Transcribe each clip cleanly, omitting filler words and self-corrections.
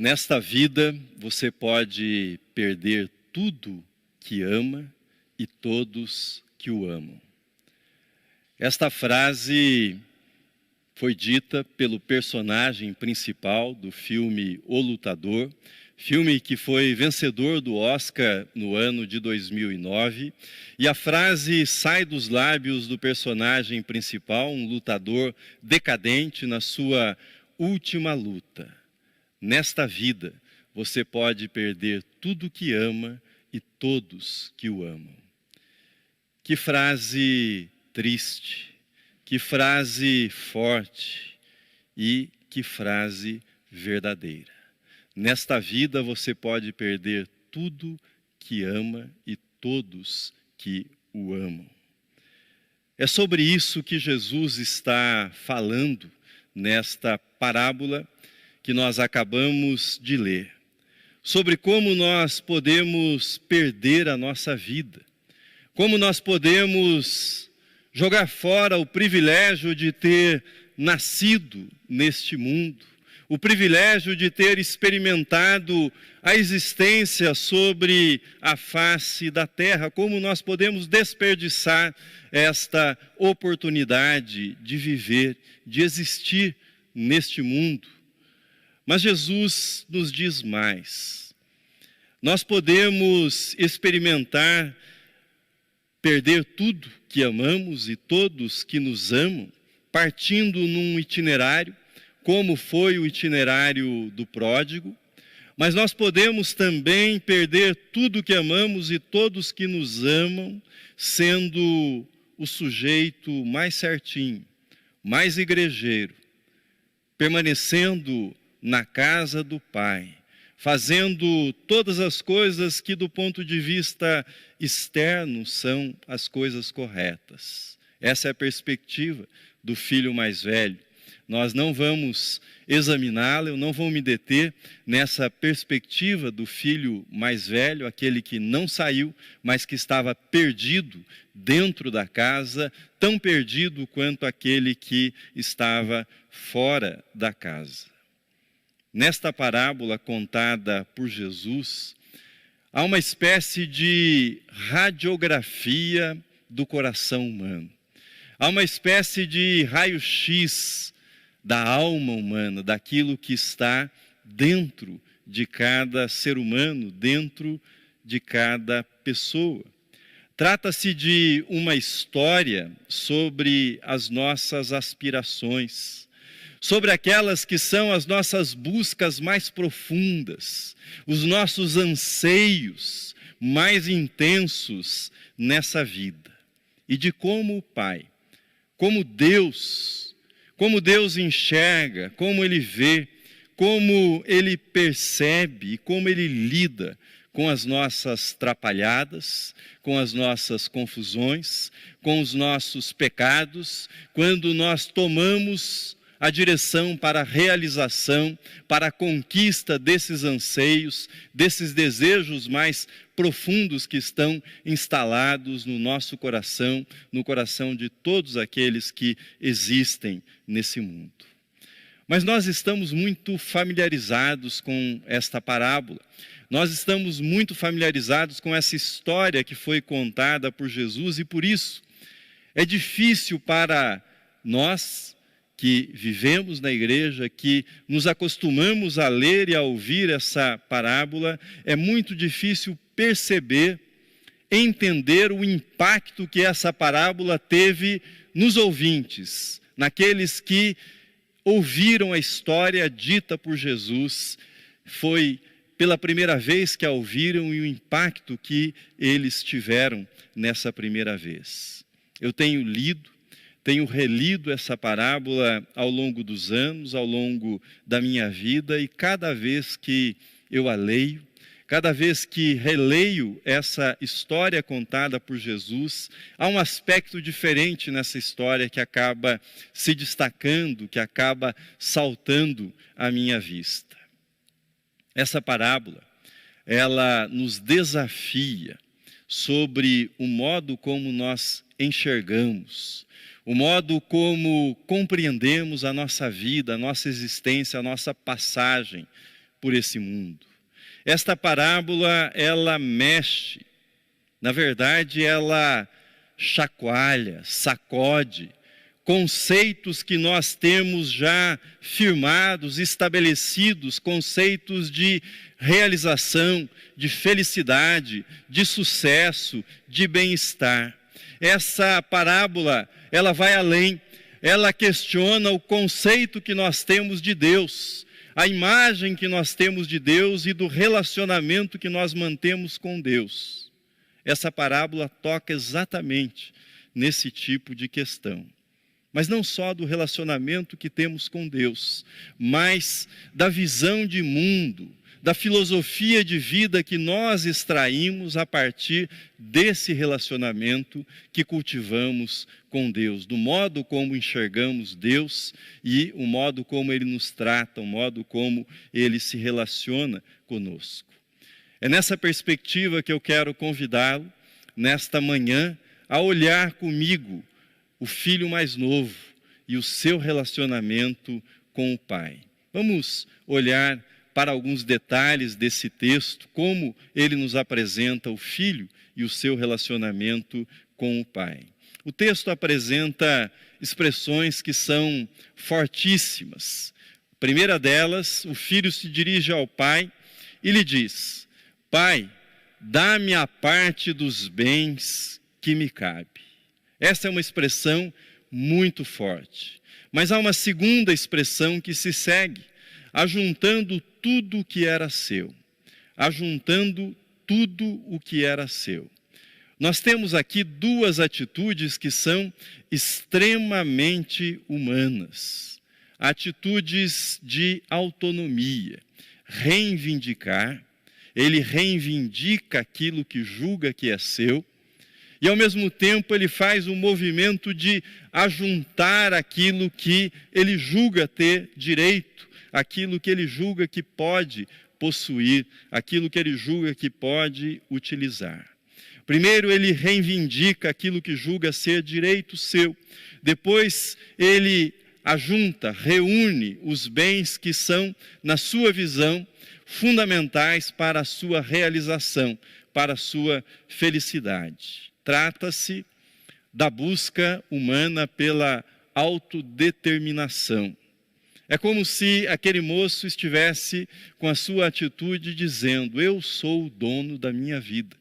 Nesta vida, você pode perder tudo que ama e todos que o amam. Esta frase foi dita pelo personagem principal do filme O Lutador, filme que foi vencedor do Oscar no ano de 2009, e a frase sai dos lábios do personagem principal, um lutador decadente na sua última luta. Nesta vida, você pode perder tudo que ama e todos que o amam. Que frase triste, que frase forte e que frase verdadeira. Nesta vida, você pode perder tudo que ama e todos que o amam. É sobre isso que Jesus está falando nesta parábola que nós acabamos de ler, sobre como nós podemos perder a nossa vida, como nós podemos jogar fora o privilégio de ter nascido neste mundo, o privilégio de ter experimentado a existência sobre a face da terra, como nós podemos desperdiçar esta oportunidade de viver, de existir neste mundo. Mas Jesus nos diz mais. Nós podemos experimentar perder tudo que amamos e todos que nos amam, partindo num itinerário, como foi o itinerário do pródigo, mas nós podemos também perder tudo que amamos e todos que nos amam, sendo o sujeito mais certinho, mais igrejeiro, permanecendo na casa do Pai, fazendo todas as coisas que do ponto de vista externo são as coisas corretas. Essa é a perspectiva do filho mais velho. Nós não vamos examiná-la, eu não vou me deter nessa perspectiva do filho mais velho, aquele que não saiu, mas que estava perdido dentro da casa, tão perdido quanto aquele que estava fora da casa. Nesta parábola contada por Jesus, há uma espécie de radiografia do coração humano. Há uma espécie de raio-x da alma humana, daquilo que está dentro de cada ser humano, dentro de cada pessoa. Trata-se de uma história sobre as nossas aspirações, sobre aquelas que são as nossas buscas mais profundas, os nossos anseios mais intensos nessa vida. E de como o Pai, como Deus enxerga, como Ele vê, como Ele percebe e como Ele lida com as nossas trapalhadas, com as nossas confusões, com os nossos pecados, quando nós tomamos a direção para a realização, para a conquista desses anseios, desses desejos mais profundos que estão instalados no nosso coração, no coração de todos aqueles que existem nesse mundo. Mas nós estamos muito familiarizados com esta parábola, nós estamos muito familiarizados com essa história que foi contada por Jesus e por isso é difícil para nós que vivemos na igreja, que nos acostumamos a ler e a ouvir essa parábola, é muito difícil perceber, entender o impacto que essa parábola teve nos ouvintes, naqueles que ouviram a história dita por Jesus. Foi pela primeira vez que a ouviram e o impacto que eles tiveram nessa primeira vez. Eu tenho relido essa parábola ao longo dos anos, ao longo da minha vida, e cada vez que eu a leio, cada vez que releio essa história contada por Jesus, há um aspecto diferente nessa história que acaba se destacando, que acaba saltando à minha vista. Essa parábola, ela nos desafia sobre o modo como nós enxergamos, o modo como compreendemos a nossa vida, a nossa existência, a nossa passagem por esse mundo. Esta parábola, ela mexe, na verdade, ela chacoalha, sacode conceitos que nós temos já firmados, estabelecidos, conceitos de realização, de felicidade, de sucesso, de bem-estar. Essa parábola, ela vai além, ela questiona o conceito que nós temos de Deus, a imagem que nós temos de Deus e do relacionamento que nós mantemos com Deus. Essa parábola toca exatamente nesse tipo de questão. Mas não só do relacionamento que temos com Deus, mas da visão de mundo, da filosofia de vida que nós extraímos a partir desse relacionamento que cultivamos com Deus, do modo como enxergamos Deus e o modo como Ele nos trata, o modo como Ele se relaciona conosco. É nessa perspectiva que eu quero convidá-lo, nesta manhã, a olhar comigo o filho mais novo e o seu relacionamento com o pai. Vamos olhar para alguns detalhes desse texto, como ele nos apresenta o filho e o seu relacionamento com o pai. O texto apresenta expressões que são fortíssimas. A primeira delas, o filho se dirige ao pai e lhe diz: Pai, dá-me a parte dos bens que me cabe. Essa é uma expressão muito forte. Mas há uma segunda expressão que se segue, ajuntando tudo o que era seu. Ajuntando tudo o que era seu. Nós temos aqui duas atitudes que são extremamente humanas. Atitudes de autonomia. Reivindicar. Ele reivindica aquilo que julga que é seu. E ao mesmo tempo ele faz um movimento de ajuntar aquilo que ele julga ter direito, aquilo que ele julga que pode possuir, aquilo que ele julga que pode utilizar. Primeiro ele reivindica aquilo que julga ser direito seu. Depois ele ajunta, reúne os bens que são, na sua visão, fundamentais para a sua realização, para a sua felicidade. Trata-se da busca humana pela autodeterminação. É como se aquele moço estivesse com a sua atitude dizendo: eu sou o dono da minha vida,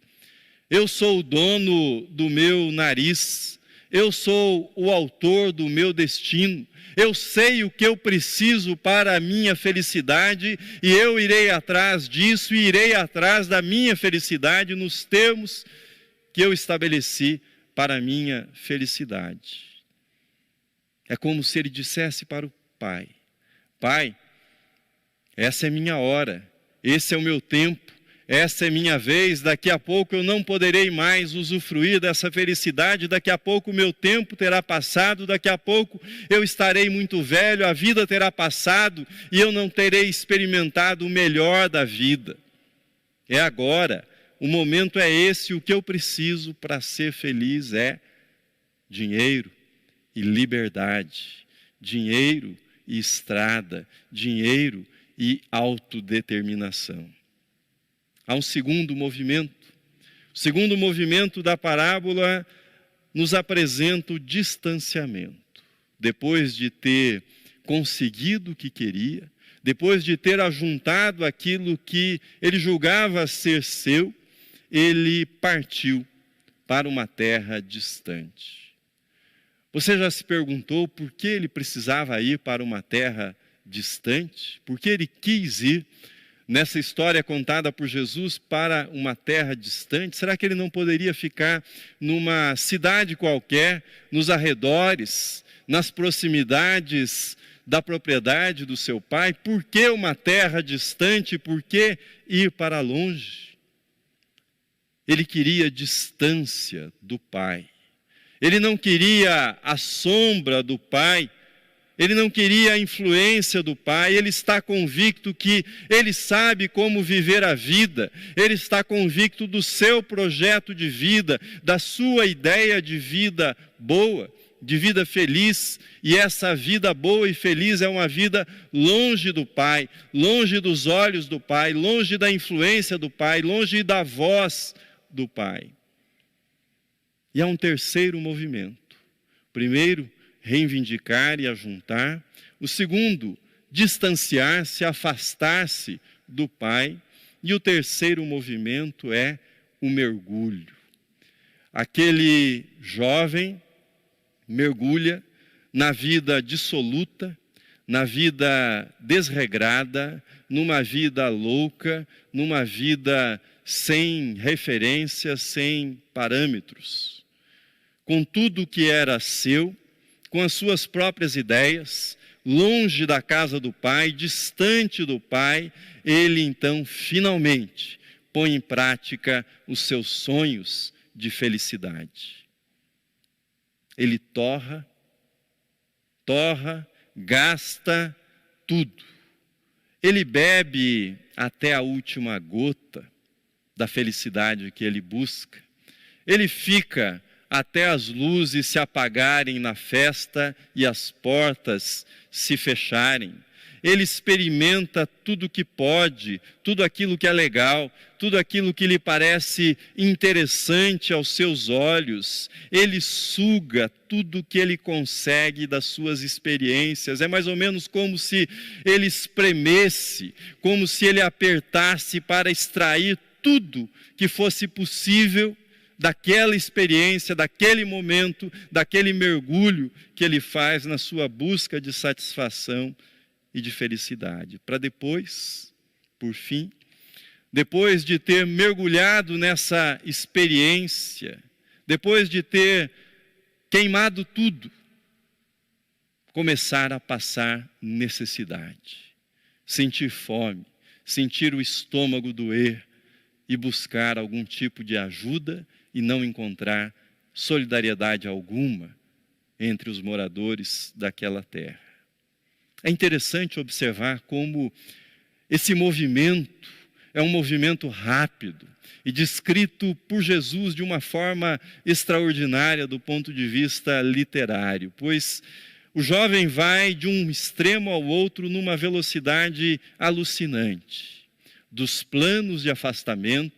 eu sou o dono do meu nariz, eu sou o autor do meu destino, eu sei o que eu preciso para a minha felicidade e eu irei atrás disso e irei atrás da minha felicidade nos termos que eu estabeleci para a minha felicidade. É como se ele dissesse para o pai: Pai, essa é minha hora, esse é o meu tempo, essa é minha vez, daqui a pouco eu não poderei mais usufruir dessa felicidade, daqui a pouco o meu tempo terá passado, daqui a pouco eu estarei muito velho, a vida terá passado e eu não terei experimentado o melhor da vida. É agora. O momento é esse, o que eu preciso para ser feliz é dinheiro e liberdade, dinheiro e estrada, dinheiro e autodeterminação. Há um segundo movimento. O segundo movimento da parábola nos apresenta o distanciamento. Depois de ter conseguido o que queria, depois de ter ajuntado aquilo que ele julgava ser seu, ele partiu para uma terra distante. Você já se perguntou por que ele precisava ir para uma terra distante? Por que ele quis ir nessa história contada por Jesus para uma terra distante? Será que ele não poderia ficar numa cidade qualquer, nos arredores, nas proximidades da propriedade do seu pai? Por que uma terra distante? Por que ir para longe? Ele queria distância do pai. Ele não queria a sombra do pai. Ele não queria a influência do pai. Ele está convicto que ele sabe como viver a vida. Ele está convicto do seu projeto de vida, da sua ideia de vida boa. de vida feliz, e essa vida boa e feliz é uma vida longe do Pai, longe dos olhos do Pai, longe da influência do Pai, longe da voz do Pai. E há um terceiro movimento. Primeiro, reivindicar e ajuntar. O segundo, distanciar-se, afastar-se do Pai. E o terceiro movimento é o mergulho. Aquele jovem mergulha na vida dissoluta, na vida desregrada, numa vida louca, numa vida sem referências, sem parâmetros. Com tudo que era seu, com as suas próprias ideias, longe da casa do Pai, distante do Pai, ele então finalmente põe em prática os seus sonhos de felicidade. Ele torra, gasta tudo. Ele bebe até a última gota da felicidade que ele busca. Ele fica até as luzes se apagarem na festa e as portas se fecharem. Ele experimenta tudo o que pode, tudo aquilo que é legal, tudo aquilo que lhe parece interessante aos seus olhos. Ele suga tudo o que ele consegue das suas experiências. É mais ou menos como se ele espremesse, como se ele apertasse para extrair tudo que fosse possível daquela experiência, daquele momento, daquele mergulho que ele faz na sua busca de satisfação e de felicidade, para depois, por fim, depois de ter mergulhado nessa experiência, depois de ter queimado tudo, começar a passar necessidade, sentir fome, sentir o estômago doer e buscar algum tipo de ajuda e não encontrar solidariedade alguma entre os moradores daquela terra. É interessante observar como esse movimento é um movimento rápido e descrito por Jesus de uma forma extraordinária do ponto de vista literário, pois o jovem vai de um extremo ao outro numa velocidade alucinante, dos planos de afastamento,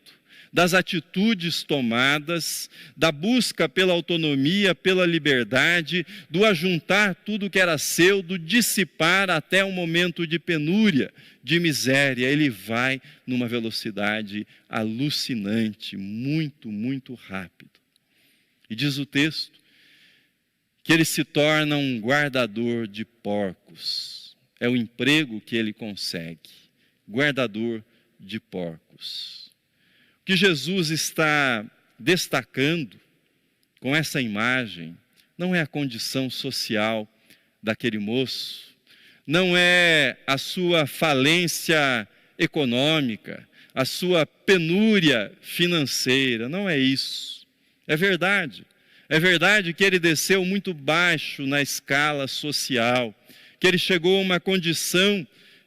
das atitudes tomadas, da busca pela autonomia, pela liberdade, do ajuntar tudo que era seu, do dissipar até um momento de penúria, de miséria. Ele vai numa velocidade alucinante, muito, muito rápido. E diz o texto que ele se torna um guardador de porcos. É o emprego que ele consegue, guardador de porcos. O que Jesus está destacando com essa imagem não é a condição social daquele moço, não é a sua falência econômica, a sua penúria financeira, não é isso. É verdade que ele desceu muito baixo na escala social, que ele chegou a uma condição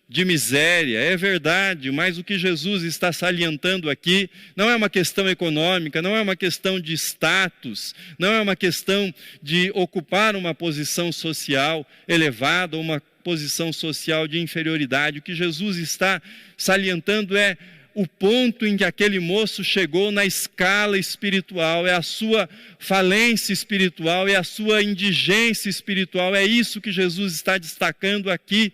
de miséria, é verdade, mas o que Jesus está salientando aqui não é uma questão econômica, não é uma questão de status, não é uma questão de ocupar uma posição social elevada, uma posição social de inferioridade. O que Jesus está salientando é o ponto em que aquele moço chegou na escala espiritual, é a sua falência espiritual, é a sua indigência espiritual, é isso que Jesus está destacando aqui.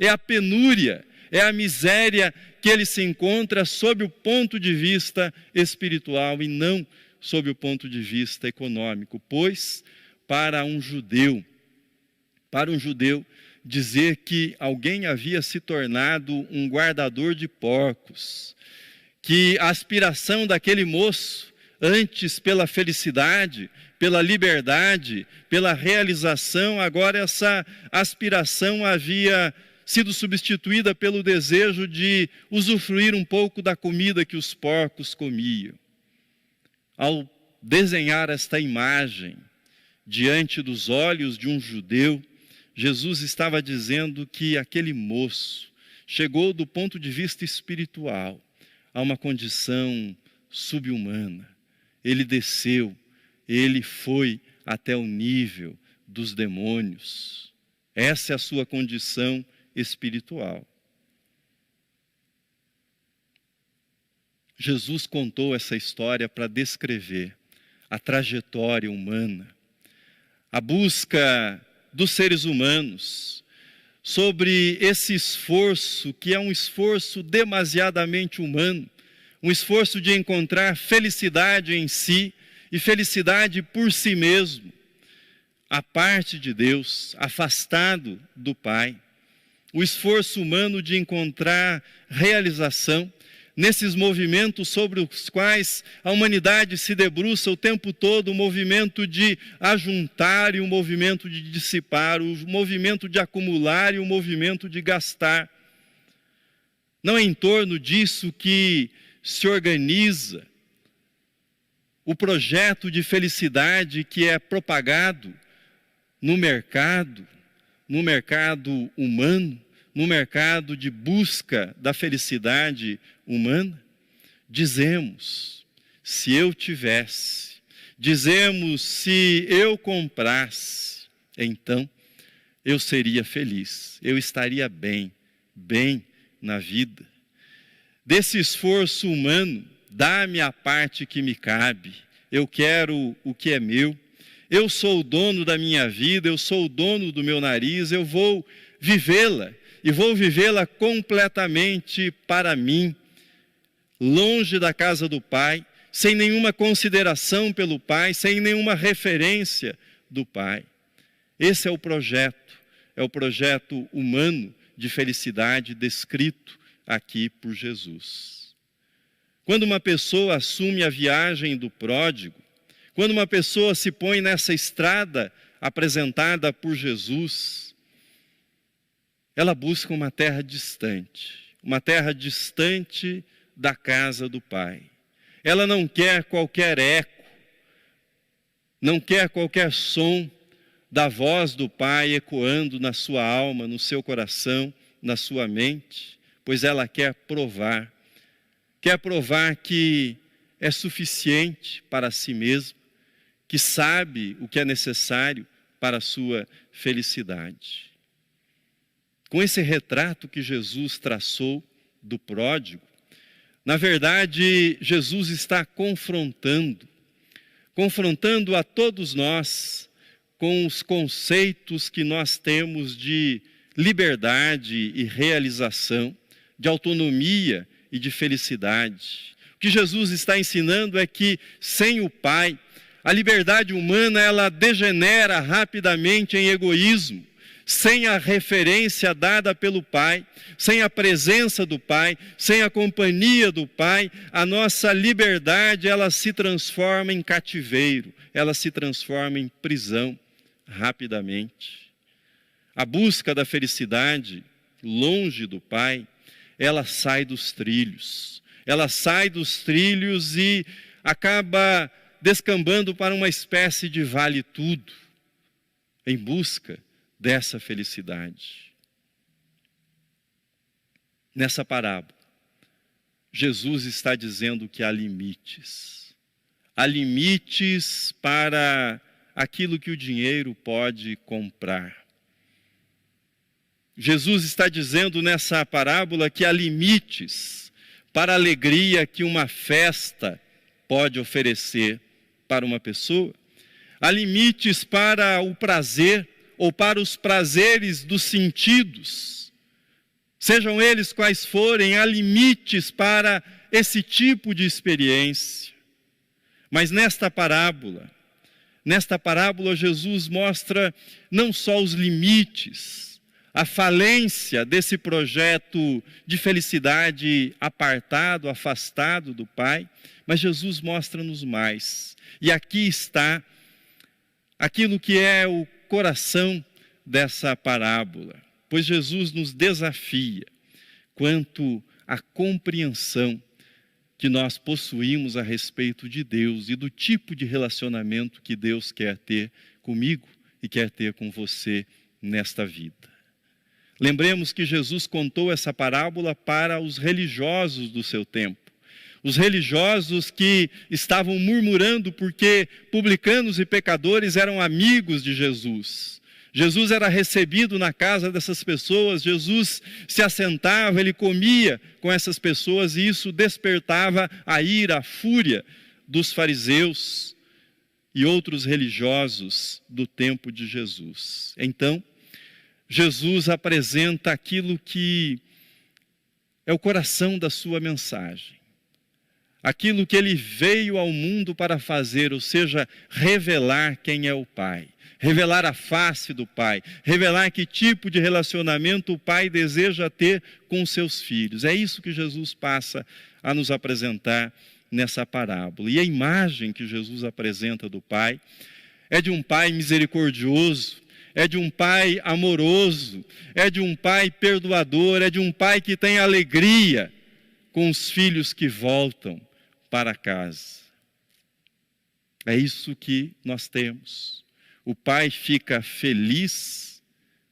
É a penúria, é a miséria que ele se encontra sob o ponto de vista espiritual e não sob o ponto de vista econômico. Pois, para um judeu, dizer que alguém havia se tornado um guardador de porcos, que a aspiração daquele moço, antes pela felicidade, pela liberdade, pela realização, agora essa aspiração havia sido substituída pelo desejo de usufruir um pouco da comida que os porcos comiam. Ao desenhar esta imagem diante dos olhos de um judeu, Jesus estava dizendo que aquele moço chegou do ponto de vista espiritual a uma condição subhumana. Ele desceu, ele foi até o nível dos demônios. Essa é a sua condição espiritual. Jesus contou essa história para descrever a trajetória humana, a busca dos seres humanos sobre esse esforço, que é um esforço demasiadamente humano, um esforço de encontrar felicidade em si e felicidade por si mesmo, à parte de Deus, afastado do Pai. O esforço humano de encontrar realização nesses movimentos sobre os quais a humanidade se debruça o tempo todo, o movimento de ajuntar e o movimento de dissipar, o movimento de acumular e o movimento de gastar. Não é em torno disso que se organiza o projeto de felicidade que é propagado no mercado humano, no mercado de busca da felicidade humana. Dizemos, se eu tivesse, dizemos, se eu comprasse, então eu seria feliz, eu estaria bem na vida. Desse esforço humano, dá-me a parte que me cabe, eu quero o que é meu, eu sou o dono da minha vida, eu sou o dono do meu nariz, eu vou vivê-la, e vou vivê-la completamente para mim, longe da casa do Pai, sem nenhuma consideração pelo Pai, sem nenhuma referência do Pai. Esse é o projeto humano de felicidade descrito aqui por Jesus. Quando uma pessoa assume a viagem do pródigo, quando uma pessoa se põe nessa estrada apresentada por Jesus, ela busca uma terra distante da casa do Pai. Ela não quer qualquer eco, não quer qualquer som da voz do Pai ecoando na sua alma, no seu coração, na sua mente, pois ela quer provar que é suficiente para si mesma, que sabe o que é necessário para a sua felicidade. Com esse retrato que Jesus traçou do pródigo, na verdade, Jesus está confrontando a todos nós com os conceitos que nós temos de liberdade e realização, de autonomia e de felicidade. O que Jesus está ensinando é que sem o Pai, a liberdade humana ela degenera rapidamente em egoísmo. Sem a referência dada pelo Pai, sem a presença do Pai, sem a companhia do Pai, a nossa liberdade ela se transforma em cativeiro, ela se transforma em prisão rapidamente. A busca da felicidade longe do Pai, ela sai dos trilhos. Ela sai dos trilhos e acaba descambando para uma espécie de vale-tudo, em busca dessa felicidade. Nessa parábola, Jesus está dizendo que há limites. Há limites para aquilo que o dinheiro pode comprar. Jesus está dizendo nessa parábola que há limites para a alegria que uma festa pode oferecer para uma pessoa. Há limites para o prazer ou para os prazeres dos sentidos, sejam eles quais forem, há limites para esse tipo de experiência. Mas nesta parábola Jesus mostra não só os limites, a falência desse projeto de felicidade apartado, afastado do Pai, mas Jesus mostra-nos mais. E aqui está aquilo que é o coração dessa parábola, pois Jesus nos desafia quanto à compreensão que nós possuímos a respeito de Deus e do tipo de relacionamento que Deus quer ter comigo e quer ter com você nesta vida. Lembremos que Jesus contou essa parábola para os religiosos do seu tempo, Os religiosos que estavam murmurando porque publicanos e pecadores eram amigos de Jesus. Jesus era recebido na casa dessas pessoas, Jesus se assentava, ele comia com essas pessoas e isso despertava a ira, a fúria dos fariseus e outros religiosos do tempo de Jesus. Então, Jesus apresenta aquilo que é o coração da sua mensagem. Aquilo que ele veio ao mundo para fazer, ou seja, revelar quem é o Pai. Revelar a face do Pai. Revelar que tipo de relacionamento o Pai deseja ter com os seus filhos. É isso que Jesus passa a nos apresentar nessa parábola. E a imagem que Jesus apresenta do Pai é de um Pai misericordioso, é de um Pai amoroso, é de um Pai perdoador, é de um Pai que tem alegria com os filhos que voltam para casa. É isso que nós temos. O pai fica feliz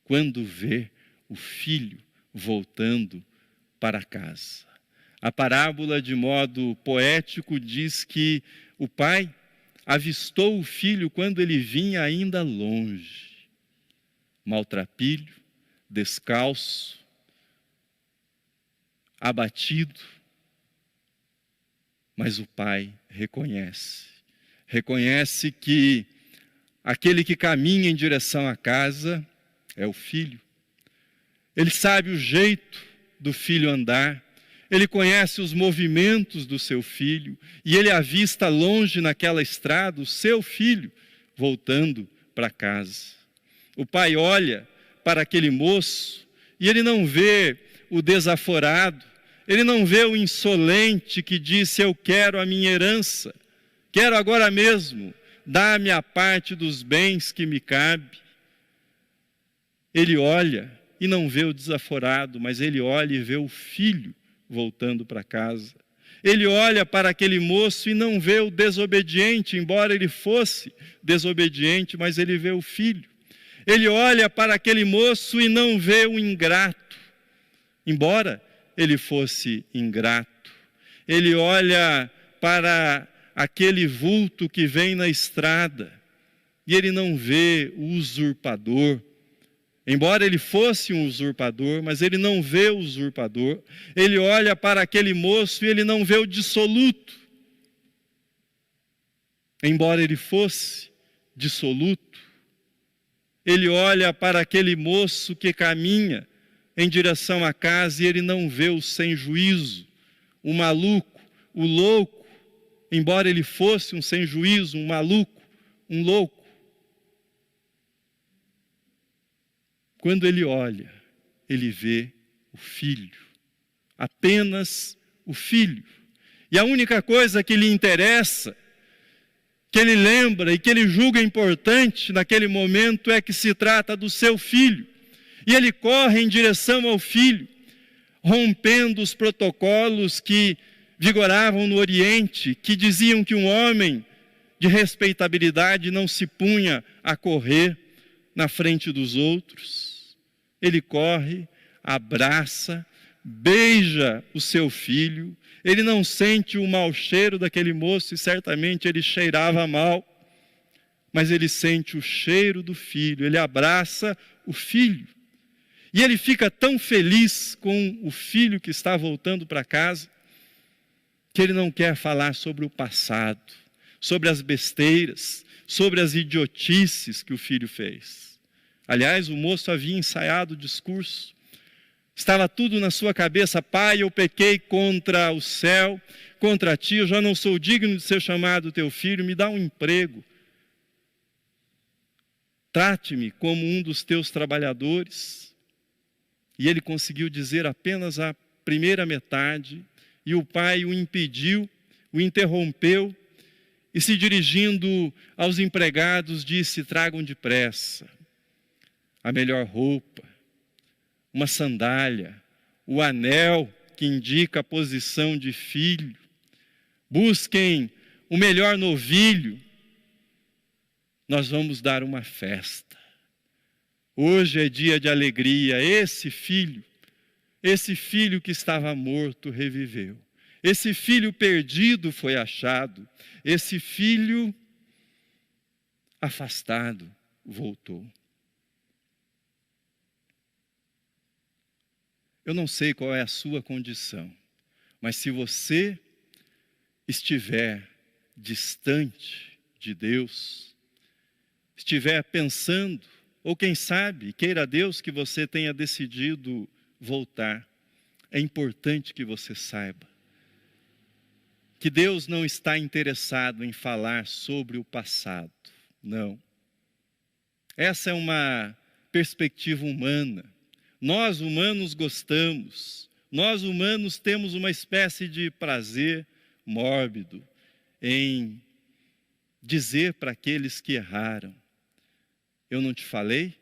quando vê o filho voltando para casa. A parábola, de modo poético, diz que o pai avistou o filho quando ele vinha ainda longe, maltrapilho, descalço, abatido. Mas o pai reconhece que aquele que caminha em direção à casa é o filho. Ele sabe o jeito do filho andar, ele conhece os movimentos do seu filho, e ele avista longe naquela estrada o seu filho voltando para casa. O pai olha para aquele moço e ele não vê o desaforado, ele não vê o insolente que disse: eu quero a minha herança, quero agora mesmo, dá-me a parte dos bens que me cabe. Ele olha e não vê o desaforado, mas ele olha e vê o filho voltando para casa. Ele olha para aquele moço e não vê o desobediente, embora ele fosse desobediente, mas ele vê o filho. Ele olha para aquele moço e não vê o ingrato, embora ele fosse ingrato. Ele olha para aquele vulto que vem na estrada e ele não vê o usurpador. Embora ele fosse um usurpador, mas ele não vê o usurpador. Ele olha para aquele moço e ele não vê o dissoluto. Embora ele fosse dissoluto, ele olha para aquele moço que caminha em direção à casa e ele não vê o sem juízo, o maluco, o louco, embora ele fosse um sem juízo, um maluco, um louco. Quando ele olha, ele vê o filho, apenas o filho. E a única coisa que lhe interessa, que ele lembra e que ele julga importante naquele momento é que se trata do seu filho. E ele corre em direção ao filho, rompendo os protocolos que vigoravam no Oriente, que diziam que um homem de respeitabilidade não se punha a correr na frente dos outros. Ele corre, abraça, beija o seu filho. Ele não sente o mau cheiro daquele moço, e certamente ele cheirava mal, mas ele sente o cheiro do filho, ele abraça o filho. E ele fica tão feliz com o filho que está voltando para casa, que ele não quer falar sobre o passado, sobre as besteiras, sobre as idiotices que o filho fez. Aliás, o moço havia ensaiado o discurso, estava tudo na sua cabeça: pai, eu pequei contra o céu, contra ti, eu já não sou digno de ser chamado teu filho, me dá um emprego. Trate-me como um dos teus trabalhadores. E ele conseguiu dizer apenas a primeira metade, e o pai o impediu, o interrompeu, e se dirigindo aos empregados disse: tragam depressa a melhor roupa, uma sandália, o anel que indica a posição de filho, busquem o melhor novilho, nós vamos dar uma festa. Hoje é dia de alegria. Esse filho que estava morto reviveu. Esse filho perdido foi achado, esse filho afastado voltou. Eu não sei qual é a sua condição, mas se você estiver distante de Deus, estiver pensando, ou quem sabe, queira Deus que você tenha decidido voltar, é importante que você saiba que Deus não está interessado em falar sobre o passado, não. Essa é uma perspectiva humana. Nós humanos gostamos, nós humanos temos uma espécie de prazer mórbido em dizer para aqueles que erraram: eu não te falei?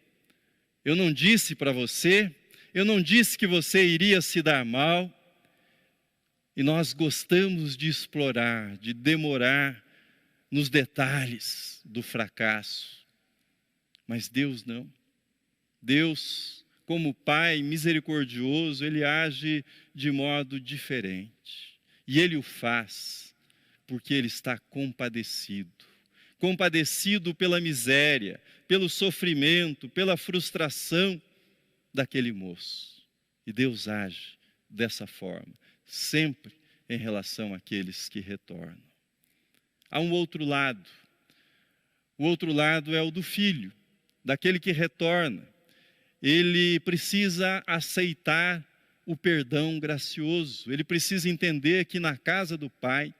Eu não disse para você? Eu não disse que você iria se dar mal? E nós gostamos de explorar, de demorar nos detalhes do fracasso. Mas Deus não. Deus, como Pai misericordioso, Ele age de modo diferente. E Ele o faz porque Ele está compadecido. Compadecido pela miséria, pelo sofrimento, pela frustração daquele moço. E Deus age dessa forma, sempre em relação àqueles que retornam. Há um outro lado. O outro lado é o do filho, daquele que retorna. Ele precisa aceitar o perdão gracioso. Ele precisa entender que na casa do Pai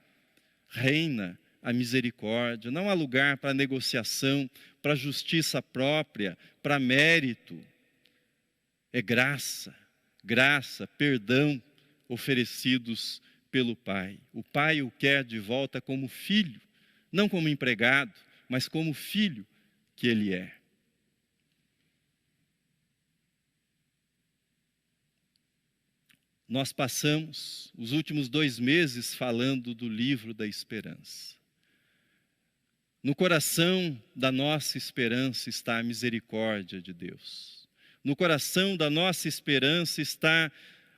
reina a misericórdia. Não há lugar para negociação, para justiça própria, para mérito. É graça, perdão oferecidos pelo Pai. O Pai o quer de volta como filho, não como empregado, mas como filho que ele é. Nós passamos os últimos 2 meses falando do livro da esperança. No coração da nossa esperança está a misericórdia de Deus. No coração da nossa esperança está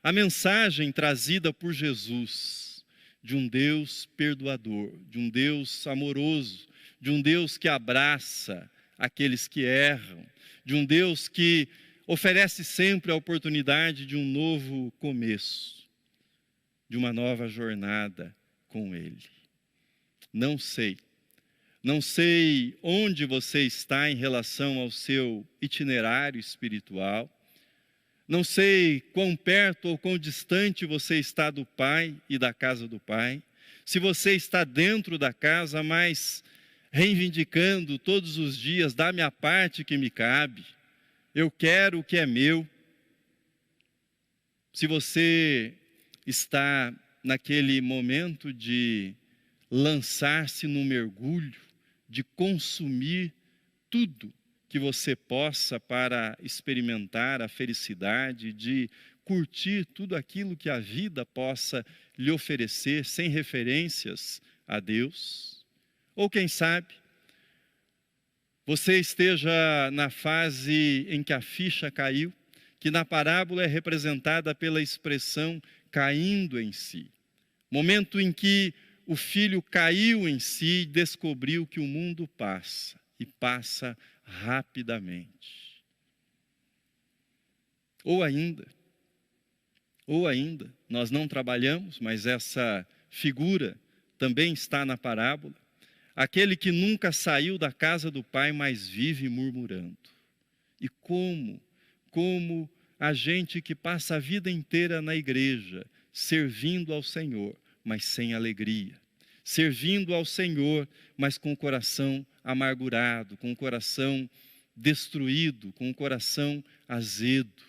a mensagem trazida por Jesus, de um Deus perdoador, de um Deus amoroso, de um Deus que abraça aqueles que erram, de um Deus que oferece sempre a oportunidade de um novo começo, de uma nova jornada com Ele. Não sei onde você está em relação ao seu itinerário espiritual, não sei quão perto ou quão distante você está do Pai e da casa do Pai, se você está dentro da casa, mas reivindicando todos os dias: dá-me a parte que me cabe, eu quero o que é meu. Se você está naquele momento de lançar-se no mergulho, de consumir tudo que você possa para experimentar a felicidade, de curtir tudo aquilo que a vida possa lhe oferecer, sem referências a Deus. Ou quem sabe, você esteja na fase em que a ficha caiu, que na parábola é representada pela expressão caindo em si. Momento em que o filho caiu em si e descobriu que o mundo passa, e passa rapidamente. Ou ainda, nós não trabalhamos, mas essa figura também está na parábola, aquele que nunca saiu da casa do Pai, mas vive murmurando. E como a gente que passa a vida inteira na igreja, servindo ao Senhor, mas sem alegria. Servindo ao Senhor, mas com o coração amargurado, com o coração destruído, com o coração azedo.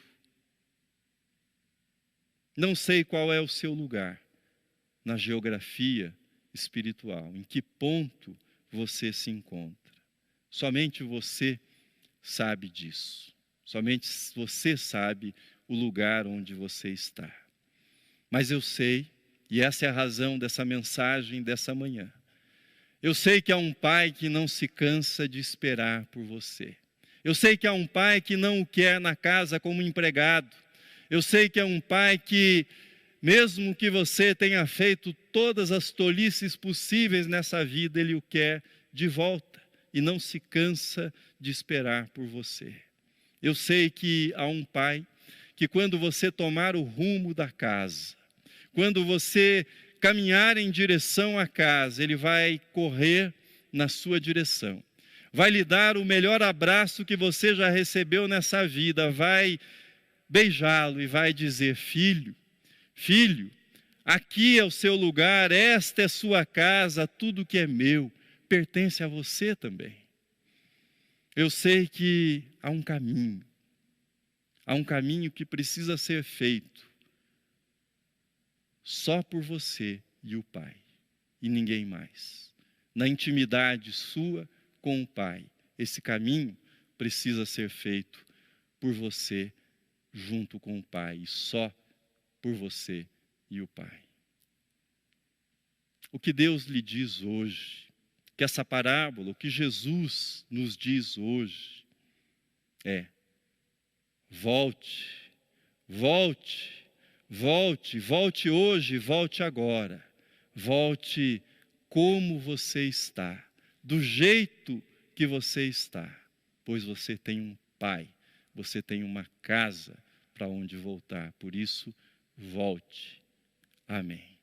Não sei qual é o seu lugar na geografia espiritual, em que ponto você se encontra. Somente você sabe disso. Somente você sabe o lugar onde você está. Mas eu sei, e essa é a razão dessa mensagem dessa manhã, eu sei que há um Pai que não se cansa de esperar por você. Eu sei que há um Pai que não o quer na casa como empregado. Eu sei que é um Pai que mesmo que você tenha feito todas as tolices possíveis nessa vida, Ele o quer de volta e não se cansa de esperar por você. Eu sei que há um Pai que, quando você tomar o rumo da casa, quando você caminhar em direção à casa, Ele vai correr na sua direção, vai lhe dar o melhor abraço que você já recebeu nessa vida, vai beijá-lo e vai dizer: filho, filho, aqui é o seu lugar, esta é sua casa, tudo que é meu pertence a você também. Eu sei que há um caminho que precisa ser feito só por você e o Pai, e ninguém mais. Na intimidade sua com o Pai, esse caminho precisa ser feito por você junto com o Pai, e só por você e o Pai. O que Deus lhe diz hoje, que essa parábola, o que Jesus nos diz hoje é: volte, volte, volte, volte hoje, volte agora, volte como você está, do jeito que você está, pois você tem um Pai, você tem uma casa para onde voltar, por isso, volte. Amém.